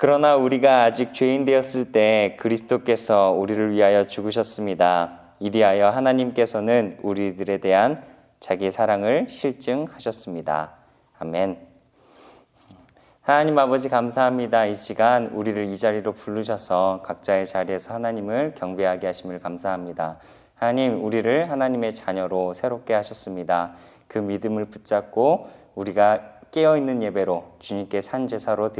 그러나 우리가 아직 죄인 되었을 때 그리스도께서 우리를 위하여 죽으셨습니다. 이리하여 하나님께서는 우리들에 대한 자기의 사랑을 실증하셨습니다. 아멘. 하나님 아버지 감사합니다. 이 시간 우리를 이 자리로 부르셔서 각자의 자리에서 하나님을 경배하게 하심을 감사합니다. 하나님, 우리를 하나님의 자녀로 새롭게 하셨습니다. 그 믿음을 붙잡고 우리가 깨어있는 예배로 주님께 산제사로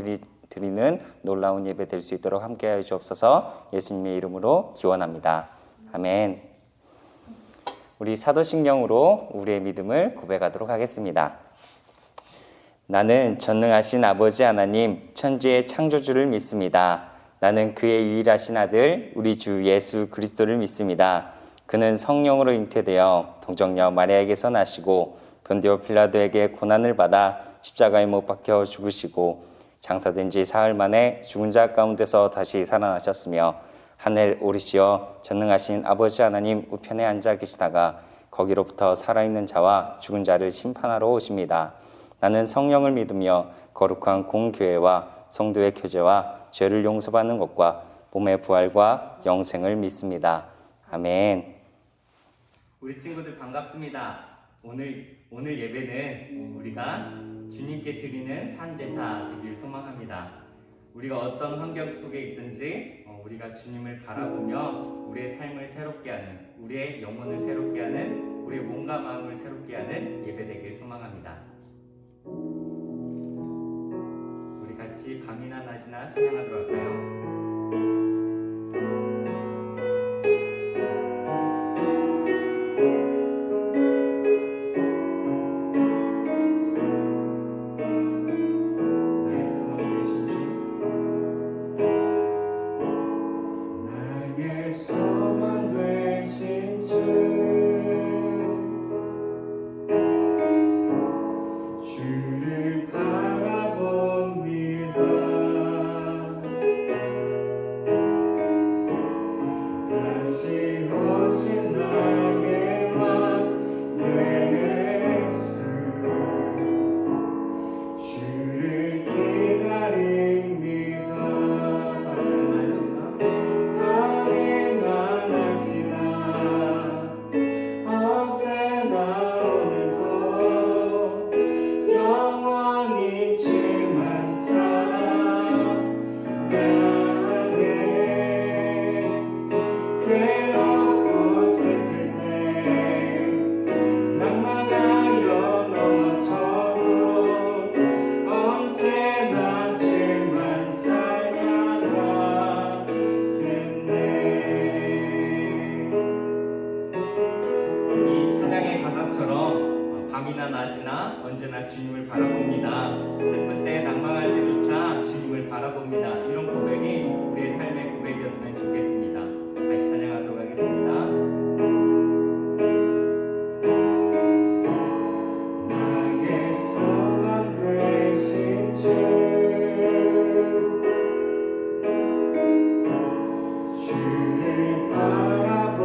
드리는 놀라운 예배 될 수 있도록 함께하여 주옵소서. 예수님의 이름으로 기원합니다. 아멘. 우리 사도신경으로 우리의 믿음을 고백하도록 하겠습니다. 나는 전능하신 아버지 하나님, 천지의 창조주를 믿습니다. 나는 그의 유일하신 아들, 우리 주 예수 그리스도를 믿습니다. 그는 성령으로 잉태되어 동정녀 마리아에게서 나시고 본디오 빌라도에게 고난을 받아 십자가에 못 박혀 죽으시고 장사된 지 사흘 만에 죽은 자 가운데서 다시 살아나셨으며 하늘 오르시어 전능하신 아버지 하나님 우편에 앉아 계시다가 거기로부터 살아있는 자와 죽은 자를 심판하러 오십니다. 나는 성령을 믿으며 거룩한 공교회와 성도의 교제와 죄를 용서받는 것과 몸의 부활과 영생을 믿습니다. 아멘. 우리 친구들 반갑습니다. 오늘 예배는 우리가 주님께 드리는 산제사 되길 소망합니다. 우리가 어떤 환경 속에 있든지 우리가 주님을 바라보며 우리의 삶을 새롭게 하는, 우리의 영혼을 새롭게 하는, 우리의 몸과 마음을 새롭게 하는 예배 되길 소망합니다. 우리 같이 밤이나 낮이나 찬양하도록 할까요? 밤이나 낮이나 언제나 주님을 바라봅니다. 슬픈 때 낭망할 때조차 주님을 바라봅니다. 이런 고백이 우리의 삶의 고백이었으면 좋겠습니다. 다시 찬양하도록 하겠습니다. 나의 소망 되신 주 주를 바라봅니다.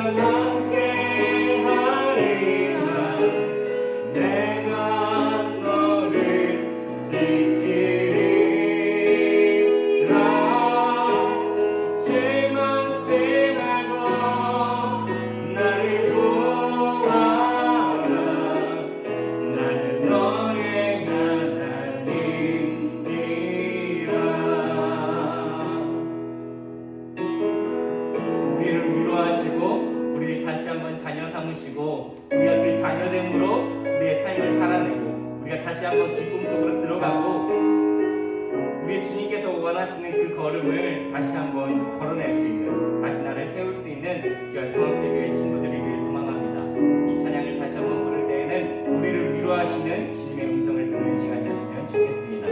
함께 하리라. 내가 너를 지키리라. 실망치 말고 나를 구하라. 나는 너의 하나님이라. 우리를 위로하시고 우리를 다시 한번 자녀 삼으시고 우리가 그 자녀됨으로 우리의 삶을 살아내고 우리가 다시 한번 기쁨 속으로 들어가고 우리 주님께서 원하시는 그 걸음을 다시 한번 걸어낼 수 있는, 다시 나를 세울 수 있는 귀한 성학대교회 친구들이길 소망합니다. 이 찬양을 다시 한번 부를 때에는 우리를 위로하시는 주님의 음성을 듣는 시간이었으면 좋겠습니다.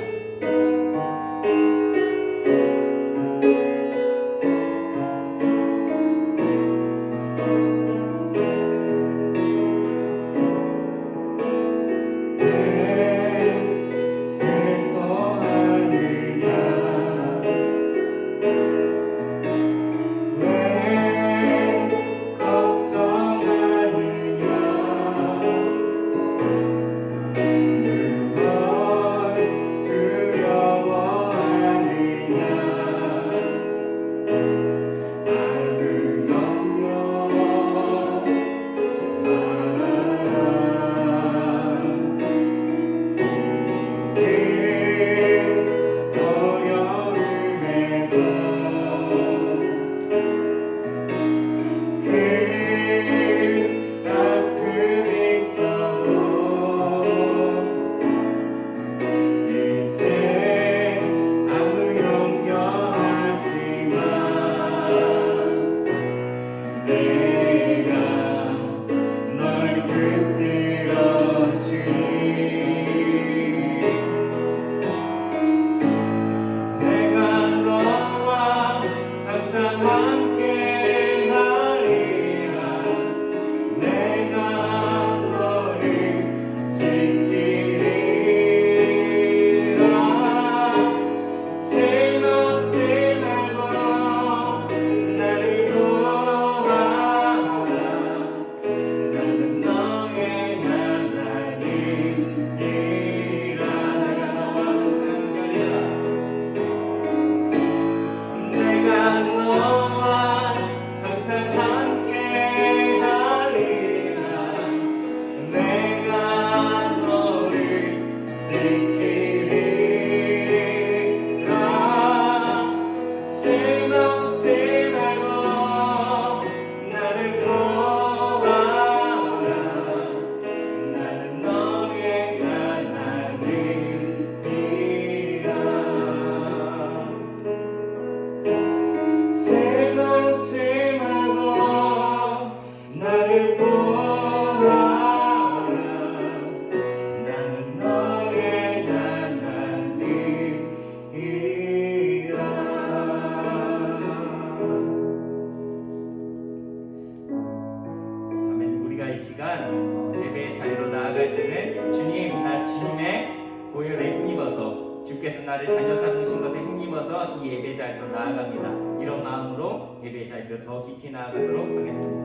예배의 자리로 나아갈 때는 주님, 나 주님의 보혈에 힘입어서 주께서 나를 자녀 삼으신 것에 힘입어서 이 예배 자리로 나아갑니다. 이런 마음으로 예배 자리로 더 깊이 나아가도록 하겠습니다.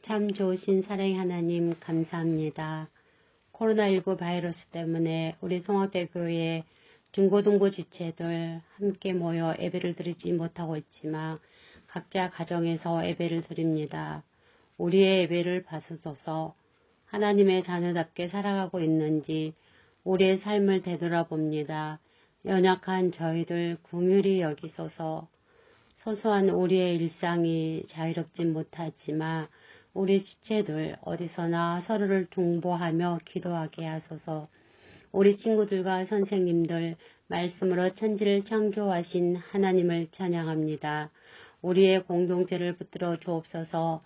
참 좋으신 사랑의 하나님 감사합니다. 코로나19 바이러스 때문에 우리 송악대 교회 중고등부 지체들 함께 모여 예배를 드리지 못하고 있지만 각자 가정에서 예배를 드립니다. 우리의 예배를 봐주셔서 하나님의 자녀답게 살아가고 있는지 우리의 삶을 되돌아봅니다. 연약한 저희들 긍휼히 여기소서. 소소한 우리의 일상이 자유롭지 못하지만 우리 지체들 어디서나 서로를 중보하며 기도하게 하소서. 우리 친구들과 선생님들 말씀으로 천지를 창조하신 하나님을 찬양합니다. 우리의 공동체를 붙들어 주옵소서.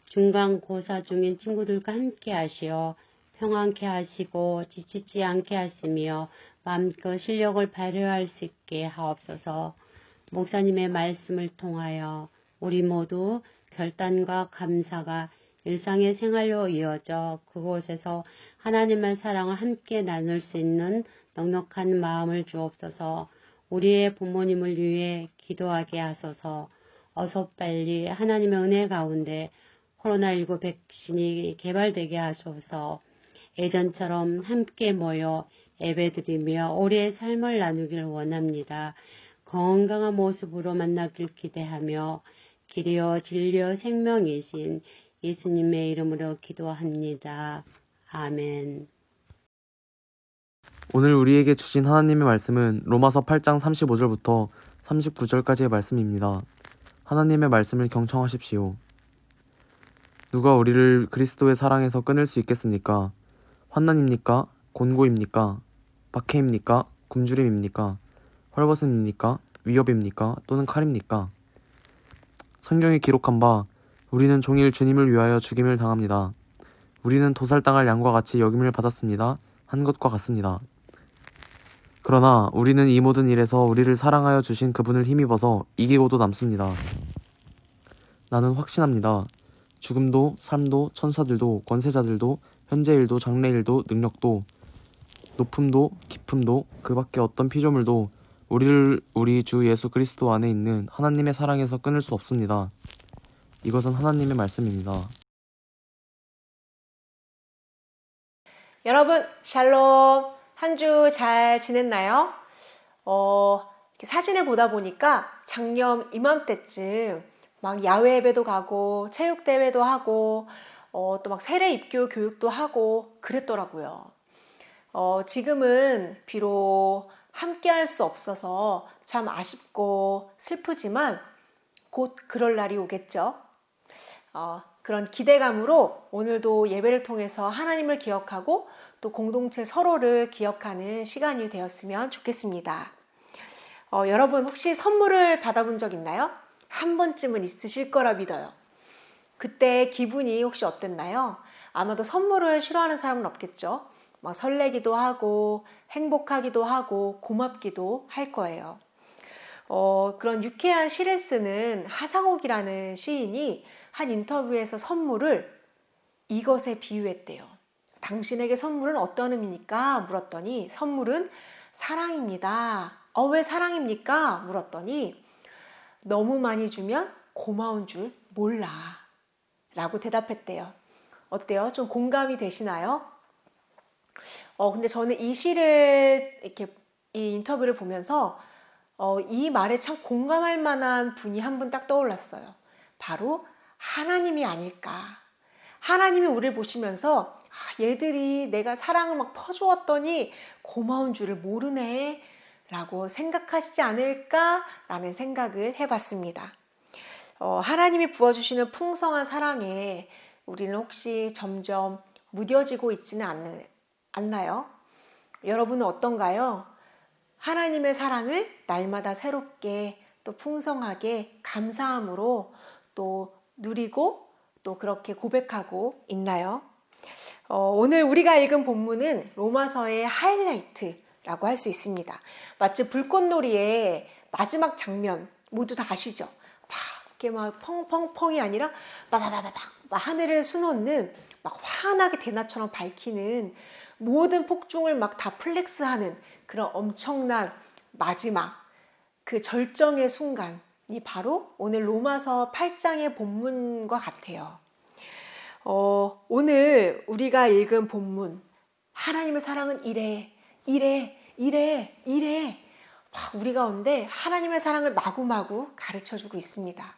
중간고사 중인 친구들과 함께 하시어 평안케 하시고 지치지 않게 하시며 마음껏 실력을 발휘할 수 있게 하옵소서. 목사님의 말씀을 통하여 우리 모두 결단과 감사가 일상의 생활로 이어져 그곳에서 하나님의 사랑을 함께 나눌 수 있는 넉넉한 마음을 주옵소서. 우리의 부모님을 위해 기도하게 하소서. 어서 빨리 하나님의 은혜 가운데 코로나19 백신이 개발되게 하소서. 예전처럼 함께 모여 예배드리며 우리의 삶을 나누길 원합니다. 건강한 모습으로 만나길 기대하며 길이요 진리요 생명이신 예수님의 이름으로 기도합니다. 아멘. 오늘 우리에게 주신 하나님의 말씀은 로마서 8장 35절부터 39절까지의 말씀입니다. 하나님의 말씀을 경청하십시오. 누가 우리를 그리스도의 사랑에서 끊을 수 있겠습니까? 환난입니까? 곤고입니까? 박해입니까? 굶주림입니까? 헐벗음입니까? 위협입니까? 또는 칼입니까? 성경에 기록한 바 우리는 종일 주님을 위하여 죽임을 당합니다. 우리는 도살당할 양과 같이 여김을 받았습니다. 한 것과 같습니다. 그러나 우리는 이 모든 일에서 우리를 사랑하여 주신 그분을 힘입어서 이기고도 남습니다. 나는 확신합니다. 죽음도 삶도 천사들도 권세자들도 현재일도 장래일도 능력도 높음도 깊음도 그 밖에 어떤 피조물도 우리를 우리 주 예수 그리스도 안에 있는 하나님의 사랑에서 끊을 수 없습니다. 이것은 하나님의 말씀입니다. 여러분 샬롬. 한 주 잘 지냈나요? 이렇게 사진을 보다 보니까 작년 이맘때쯤 막 야외 예배도 가고 체육대회도 하고 또 막 세례 입교 교육도 하고 그랬더라고요. 지금은 비록 함께 할 수 없어서 참 아쉽고 슬프지만 곧 그럴 날이 오겠죠. 그런 기대감으로 오늘도 예배를 통해서 하나님을 기억하고 또 공동체 서로를 기억하는 시간이 되었으면 좋겠습니다. 여러분 혹시 선물을 받아본 적 있나요? 한 번쯤은 있으실 거라 믿어요. 그때 기분이 혹시 어땠나요? 아마도 선물을 싫어하는 사람은 없겠죠. 막 설레기도 하고 행복하기도 하고 고맙기도 할 거예요. 그런 유쾌한 시를 쓰는 하상옥이라는 시인이 한 인터뷰에서 선물을 이것에 비유했대요. 당신에게 선물은 어떤 의미입니까? 물었더니 선물은 사랑입니다. 왜 사랑입니까? 물었더니 너무 많이 주면 고마운 줄 몰라 라고 대답했대요. 어때요? 좀 공감이 되시나요? 근데 저는 이 시를 이렇게 이 인터뷰를 보면서 이 말에 참 공감할 만한 분이 한 분 딱 떠올랐어요. 바로 하나님이 아닐까. 하나님이 우리를 보시면서 얘들이 내가 사랑을 막 퍼주었더니 고마운 줄을 모르네 라고 생각하시지 않을까라는 생각을 해봤습니다. 하나님이 부어주시는 풍성한 사랑에 우리는 혹시 점점 무뎌지고 있지는 않나요? 여러분은 어떤가요? 하나님의 사랑을 날마다 새롭게 또 풍성하게 감사함으로 또 누리고 또 그렇게 고백하고 있나요? 오늘 우리가 읽은 본문은 로마서의 하이라이트라고 할 수 있습니다. 마치 불꽃놀이의 마지막 장면 모두 다 아시죠? 막 이렇게 막 펑펑펑이 아니라 막 하늘을 수놓는 막 환하게 대낮처럼 밝히는 모든 폭죽을 막 다 플렉스하는 그런 엄청난 마지막 그 절정의 순간이 바로 오늘 로마서 8장의 본문과 같아요. 오늘 우리가 읽은 본문 하나님의 사랑은 이래 우리 가운데 하나님의 사랑을 마구마구 가르쳐주고 있습니다.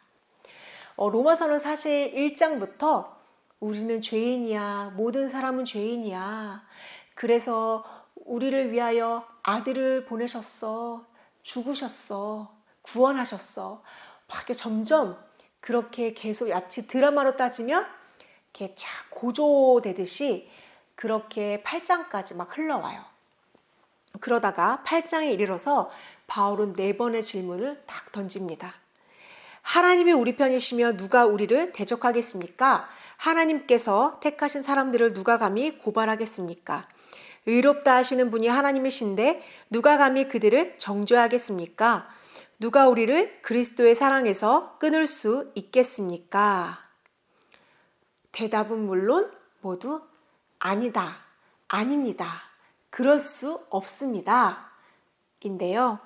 로마서는 사실 1장부터 우리는 죄인이야, 모든 사람은 죄인이야, 그래서 우리를 위하여 아들을 보내셨어, 죽으셨어, 구원하셨어, 막 점점 그렇게 계속 마치 드라마로 따지면 이렇게 착 고조되듯이 그렇게 8장까지 막 흘러와요. 그러다가 8장에 이르러서 바울은 4번의 질문을 딱 던집니다. 하나님이 우리 편이시며 누가 우리를 대적하겠습니까? 하나님께서 택하신 사람들을 누가 감히 고발하겠습니까? 의롭다 하시는 분이 하나님이신데 누가 감히 그들을 정죄하겠습니까? 누가 우리를 그리스도의 사랑에서 끊을 수 있겠습니까? 대답은 물론 모두 아니다, 아닙니다, 그럴 수 없습니다. 인데요.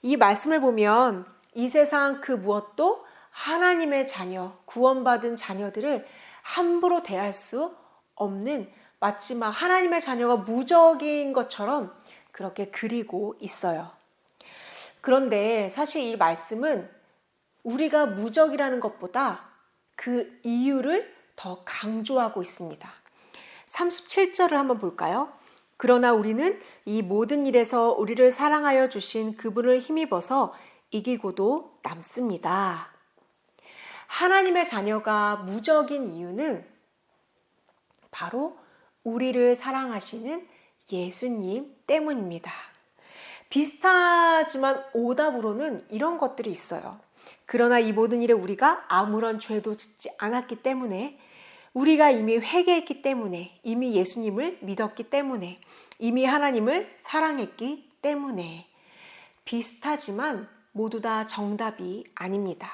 이 말씀을 보면 이 세상 그 무엇도 하나님의 자녀, 구원받은 자녀들을 함부로 대할 수 없는, 마치 막 하나님의 자녀가 무적인 것처럼 그렇게 그리고 있어요. 그런데 사실 이 말씀은 우리가 무적이라는 것보다 그 이유를 더 강조하고 있습니다. 37절을 한번 볼까요? 그러나 우리는 이 모든 일에서 우리를 사랑하여 주신 그분을 힘입어서 이기고도 남습니다. 하나님의 자녀가 무적인 이유는 바로 우리를 사랑하시는 예수님 때문입니다. 비슷하지만 오답으로는 이런 것들이 있어요. 그러나 이 모든 일에 우리가 아무런 죄도 짓지 않았기 때문에, 우리가 이미 회개했기 때문에, 이미 예수님을 믿었기 때문에, 이미 하나님을 사랑했기 때문에. 비슷하지만 모두 다 정답이 아닙니다.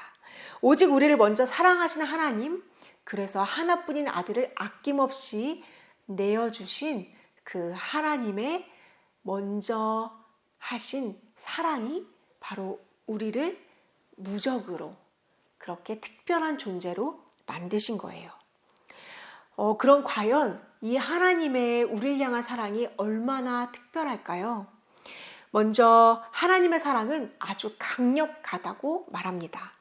오직 우리를 먼저 사랑하시는 하나님, 그래서 하나뿐인 아들을 아낌없이 내어주신 그 하나님의 먼저 하신 사랑이 바로 우리를 무적으로, 그렇게 특별한 존재로 만드신 거예요. 그럼 과연 이 하나님의 우리를 향한 사랑이 얼마나 특별할까요? 먼저 하나님의 사랑은 아주 강력하다고 말합니다.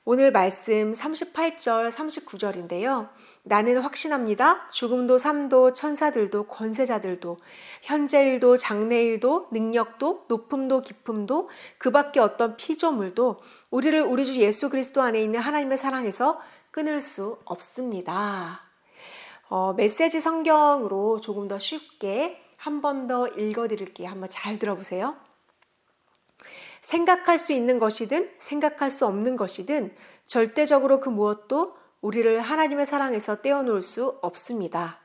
오늘 말씀 38절, 39절인데요. 나는 확신합니다. 죽음도 삶도 천사들도 권세자들도 현재일도 장래일도 능력도 높음도 깊음도 그 밖에 어떤 피조물도 우리를 우리 주 예수 그리스도 안에 있는 하나님의 사랑에서 끊을 수 없습니다. 메시지 성경으로 조금 더 쉽게 한 번 더 읽어드릴게요. 한번 잘 들어보세요. 생각할 수 있는 것이든 생각할 수 없는 것이든 절대적으로 그 무엇도 우리를 하나님의 사랑에서 떼어놓을 수 없습니다.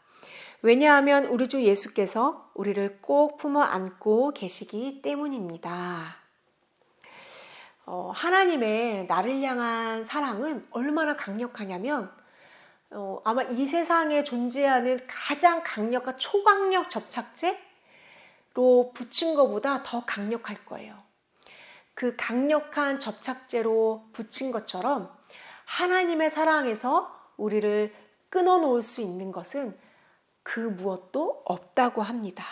왜냐하면 우리 주 예수께서 우리를 꼭 품어 안고 계시기 때문입니다. 하나님의 나를 향한 사랑은 얼마나 강력하냐면 아마 이 세상에 존재하는 가장 강력한 초강력 접착제로 붙인 것보다 더 강력할 거예요. 그 강력한 접착제로 붙인 것처럼 하나님의 사랑에서 우리를 끊어놓을 수 있는 것은 그 무엇도 없다고 합니다.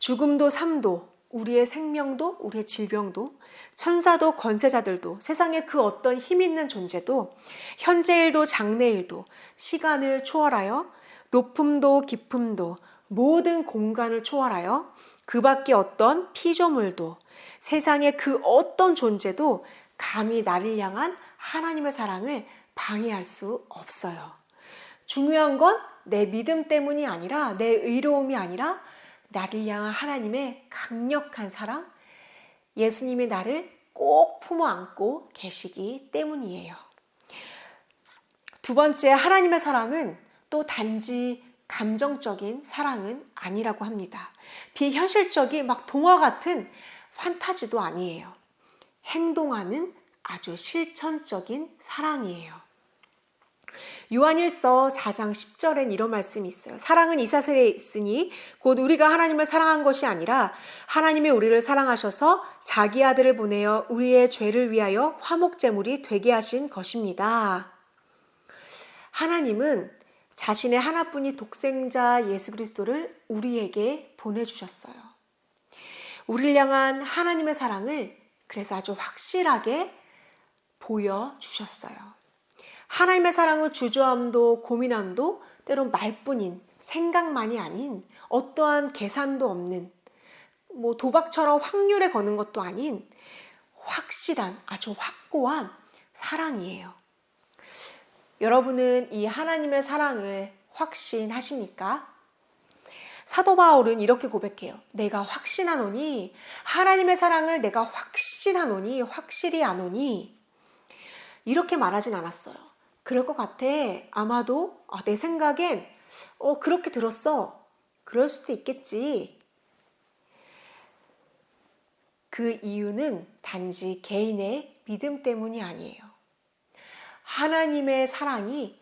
죽음도 삶도, 우리의 생명도, 우리의 질병도, 천사도 권세자들도, 세상에 그 어떤 힘 있는 존재도, 현재일도 장래일도, 시간을 초월하여 높음도 깊음도, 모든 공간을 초월하여 그 밖에 어떤 피조물도, 세상의 그 어떤 존재도 감히 나를 향한 하나님의 사랑을 방해할 수 없어요. 중요한 건 내 믿음 때문이 아니라, 내 의로움이 아니라 나를 향한 하나님의 강력한 사랑, 예수님이 나를 꼭 품어 안고 계시기 때문이에요. 두 번째, 하나님의 사랑은 또 단지 감정적인 사랑은 아니라고 합니다. 비현실적인 막 동화 같은 판타지도 아니에요. 행동하는 아주 실천적인 사랑이에요. 요한일서 4장 10절엔 이런 말씀이 있어요. 사랑은 이 사실에 있으니 곧 우리가 하나님을 사랑한 것이 아니라 하나님이 우리를 사랑하셔서 자기 아들을 보내어 우리의 죄를 위하여 화목제물이 되게 하신 것입니다. 하나님은 자신의 하나뿐인 독생자 예수 그리스도를 우리에게 보내주셨어요. 우리를 향한 하나님의 사랑을 그래서 아주 확실하게 보여주셨어요. 하나님의 사랑은 주저함도 고민함도 때론 말뿐인 생각만이 아닌 어떠한 계산도 없는 도박처럼 확률에 거는 것도 아닌 확실한 아주 확고한 사랑이에요. 여러분은 이 하나님의 사랑을 확신하십니까? 사도 바울은 이렇게 고백해요. 내가 확신하노니, 하나님의 사랑을 내가 확신하노니, 확실히 아노니, 이렇게 말하진 않았어요. 그럴 것 같아. 아마도 내 생각엔 그렇게 들었어. 그럴 수도 있겠지. 그 이유는 단지 개인의 믿음 때문이 아니에요. 하나님의 사랑이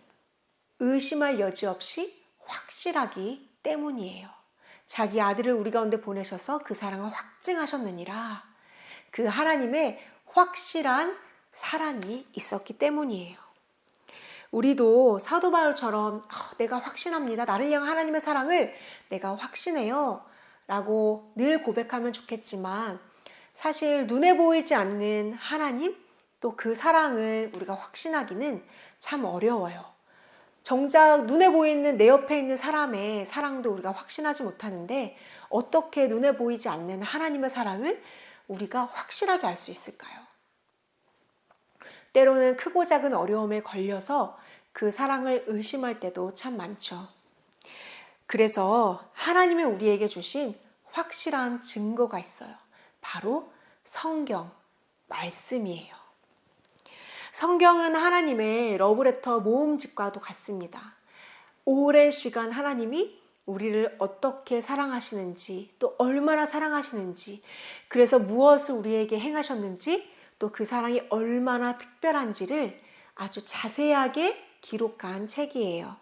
의심할 여지 없이 확실하기 때문이에요. 자기 아들을 우리 가운데 보내셔서 그 사랑을 확증하셨느니라. 그 하나님의 확실한 사랑이 있었기 때문이에요. 우리도 사도 바울처럼 내가 확신합니다. 나를 향한 하나님의 사랑을 내가 확신해요. 라고 늘 고백하면 좋겠지만 사실 눈에 보이지 않는 하나님 또 그 사랑을 우리가 확신하기는 참 어려워요. 정작 눈에 보이는 내 옆에 있는 사람의 사랑도 우리가 확신하지 못하는데 어떻게 눈에 보이지 않는 하나님의 사랑을 우리가 확실하게 알 수 있을까요? 때로는 크고 작은 어려움에 걸려서 그 사랑을 의심할 때도 참 많죠. 그래서 하나님이 우리에게 주신 확실한 증거가 있어요. 바로 성경, 말씀이에요. 성경은 하나님의 러브레터 모음집과도 같습니다. 오랜 시간 하나님이 우리를 어떻게 사랑하시는지, 또 얼마나 사랑하시는지, 그래서 무엇을 우리에게 행하셨는지, 또 그 사랑이 얼마나 특별한지를 아주 자세하게 기록한 책이에요.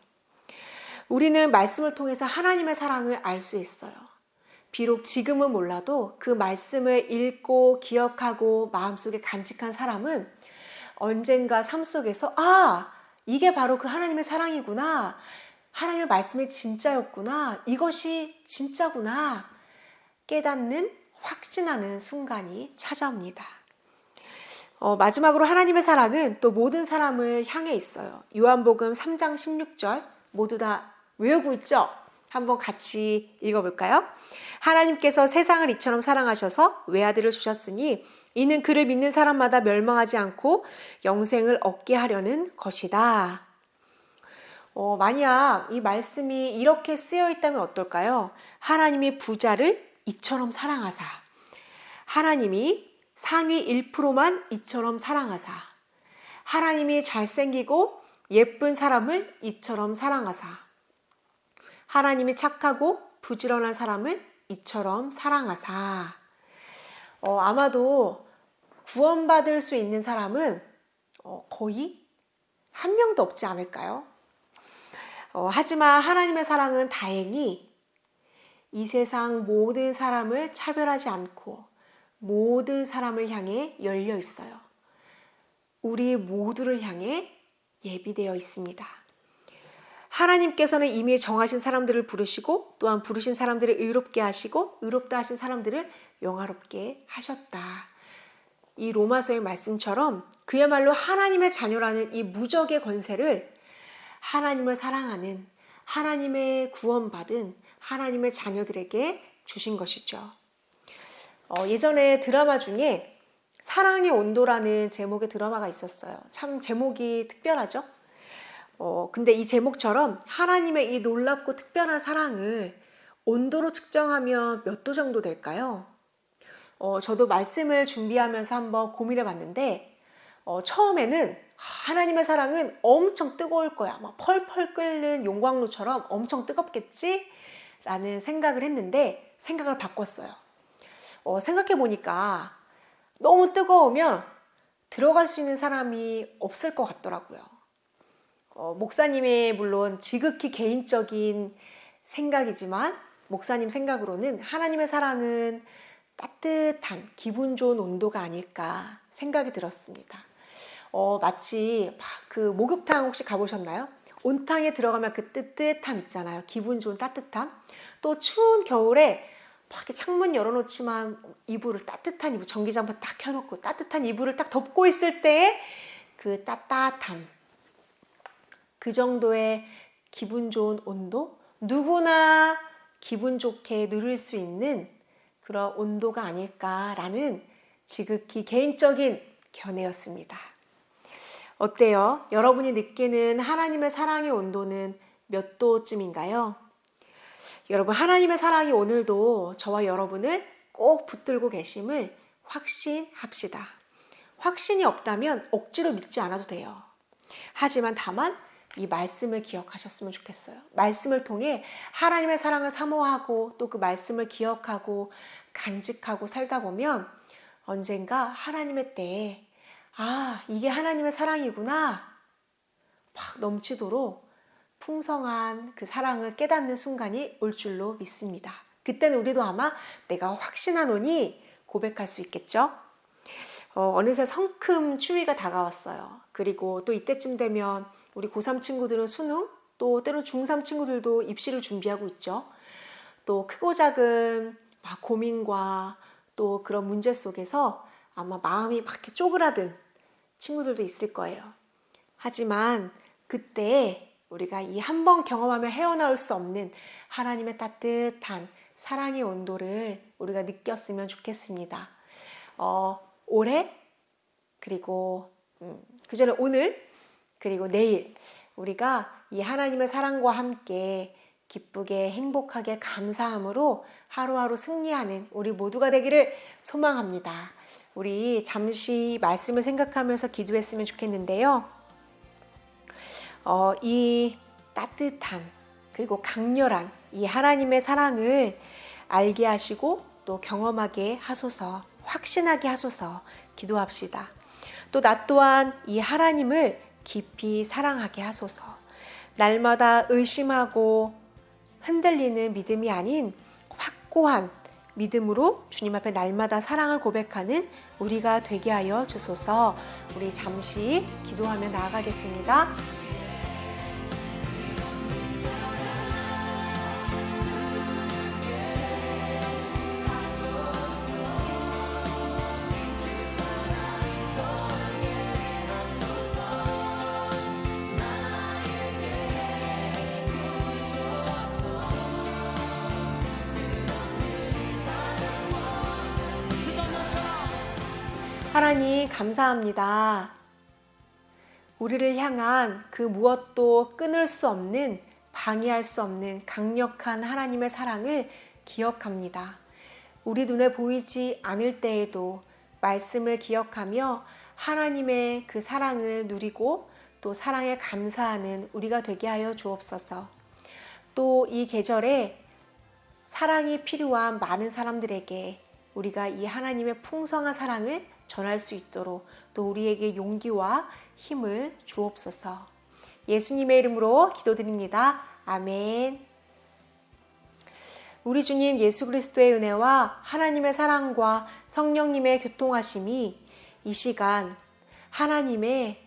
우리는 말씀을 통해서 하나님의 사랑을 알 수 있어요. 비록 지금은 몰라도 그 말씀을 읽고 기억하고 마음속에 간직한 사람은 언젠가 삶 속에서 이게 바로 그 하나님의 사랑이구나. 하나님의 말씀이 진짜였구나. 이것이 진짜구나. 깨닫는, 확신하는 순간이 찾아옵니다. 마지막으로 하나님의 사랑은 또 모든 사람을 향해 있어요. 요한복음 3장 16절 모두 다 외우고 있죠? 한번 같이 읽어볼까요? 하나님께서 세상을 이처럼 사랑하셔서 외아들을 주셨으니 이는 그를 믿는 사람마다 멸망하지 않고 영생을 얻게 하려는 것이다. 만약 이 말씀이 이렇게 쓰여 있다면 어떨까요? 하나님이 부자를 이처럼 사랑하사, 하나님이 상위 1%만 이처럼 사랑하사, 하나님이 잘생기고 예쁜 사람을 이처럼 사랑하사, 하나님이 착하고 부지런한 사람을 이처럼 사랑하사. 아마도 구원받을 수 있는 사람은 거의 한 명도 없지 않을까요? 하지만 하나님의 사랑은 다행히 이 세상 모든 사람을 차별하지 않고 모든 사람을 향해 열려 있어요. 우리 모두를 향해 예비되어 있습니다. 하나님께서는 이미 정하신 사람들을 부르시고 또한 부르신 사람들을 의롭게 하시고 의롭다 하신 사람들을 영화롭게 하셨다. 이 로마서의 말씀처럼 그야말로 하나님의 자녀라는 이 무적의 권세를 하나님을 사랑하는, 하나님의 구원받은 하나님의 자녀들에게 주신 것이죠. 예전에 드라마 중에 사랑의 온도라는 제목의 드라마가 있었어요. 참 제목이 특별하죠? 근데 이 제목처럼 하나님의 이 놀랍고 특별한 사랑을 온도로 측정하면 몇 도 정도 될까요? 저도 말씀을 준비하면서 한번 고민해 봤는데 처음에는 하나님의 사랑은 엄청 뜨거울 거야. 막 펄펄 끓는 용광로처럼 엄청 뜨겁겠지? 라는 생각을 했는데 생각을 바꿨어요. 생각해 보니까 너무 뜨거우면 들어갈 수 있는 사람이 없을 것 같더라고요. 목사님의 물론 지극히 개인적인 생각이지만 목사님 생각으로는 하나님의 사랑은 따뜻한 기분 좋은 온도가 아닐까 생각이 들었습니다. 마치 그 목욕탕 혹시 가보셨나요? 온탕에 들어가면 그 뜨뜻함 있잖아요. 기분 좋은 따뜻함. 또 추운 겨울에 막 이렇게 창문 열어놓지만 이불을 따뜻한 이불, 전기장판 딱 켜놓고 따뜻한 이불을 딱 덮고 있을 때의 그 따뜻함. 그 정도의 기분 좋은 온도? 누구나 기분 좋게 누릴 수 있는 그런 온도가 아닐까라는 지극히 개인적인 견해였습니다. 어때요? 여러분이 느끼는 하나님의 사랑의 온도는 몇 도쯤인가요? 여러분, 하나님의 사랑이 오늘도 저와 여러분을 꼭 붙들고 계심을 확신합시다. 확신이 없다면 억지로 믿지 않아도 돼요. 하지만 다만 이 말씀을 기억하셨으면 좋겠어요. 말씀을 통해 하나님의 사랑을 사모하고 또 그 말씀을 기억하고 간직하고 살다 보면 언젠가 하나님의 때에 이게 하나님의 사랑이구나 막 넘치도록 풍성한 그 사랑을 깨닫는 순간이 올 줄로 믿습니다. 그때는 우리도 아마 내가 확신하노니 고백할 수 있겠죠. 어느새 성큼 추위가 다가왔어요. 그리고 또 이때쯤 되면 우리 고3 친구들은 수능, 또 때론 중3 친구들도 입시를 준비하고 있죠. 또 크고 작은 막 고민과 또 그런 문제 속에서 아마 마음이 막 이렇게 쪼그라든 친구들도 있을 거예요. 하지만 그때 우리가 이 한 번 경험하며 헤어나올 수 없는 하나님의 따뜻한 사랑의 온도를 우리가 느꼈으면 좋겠습니다. 올해 그리고 그 전에 오늘 그리고 내일 우리가 이 하나님의 사랑과 함께 기쁘게 행복하게 감사함으로 하루하루 승리하는 우리 모두가 되기를 소망합니다. 우리 잠시 말씀을 생각하면서 기도했으면 좋겠는데요. 이 따뜻한 그리고 강렬한 이 하나님의 사랑을 알게 하시고 또 경험하게 하소서, 확신하게 하소서 기도합시다. 또 나 또한 이 하나님을 깊이 사랑하게 하소서. 날마다 의심하고 흔들리는 믿음이 아닌 확고한 믿음으로 주님 앞에 날마다 사랑을 고백하는 우리가 되게 하여 주소서. 우리 잠시 기도하며 나아가겠습니다. 하나님 감사합니다. 우리를 향한 그 무엇도 끊을 수 없는, 방해할 수 없는 강력한 하나님의 사랑을 기억합니다. 우리 눈에 보이지 않을 때에도 말씀을 기억하며 하나님의 그 사랑을 누리고 또 사랑에 감사하는 우리가 되게 하여 주옵소서. 또 이 계절에 사랑이 필요한 많은 사람들에게 우리가 이 하나님의 풍성한 사랑을 전할 수 있도록 또 우리에게 용기와 힘을 주옵소서. 예수님의 이름으로 기도드립니다. 아멘. 우리 주님 예수 그리스도의 은혜와 하나님의 사랑과 성령님의 교통하심이 이 시간 하나님의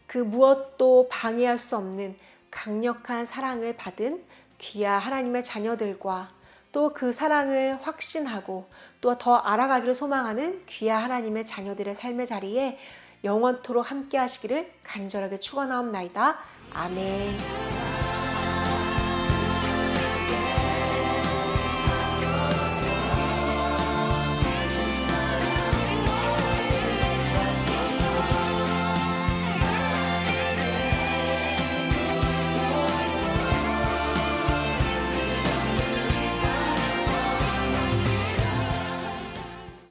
그 무엇도 방해할 수 없는 강력한 사랑을 받은 귀한 하나님의 자녀들과 또 그 사랑을 확신하고 또 더 알아가기를 소망하는 귀한 하나님의 자녀들의 삶의 자리에 영원토록 함께 하시기를 간절하게 축원하옵나이다. 아멘.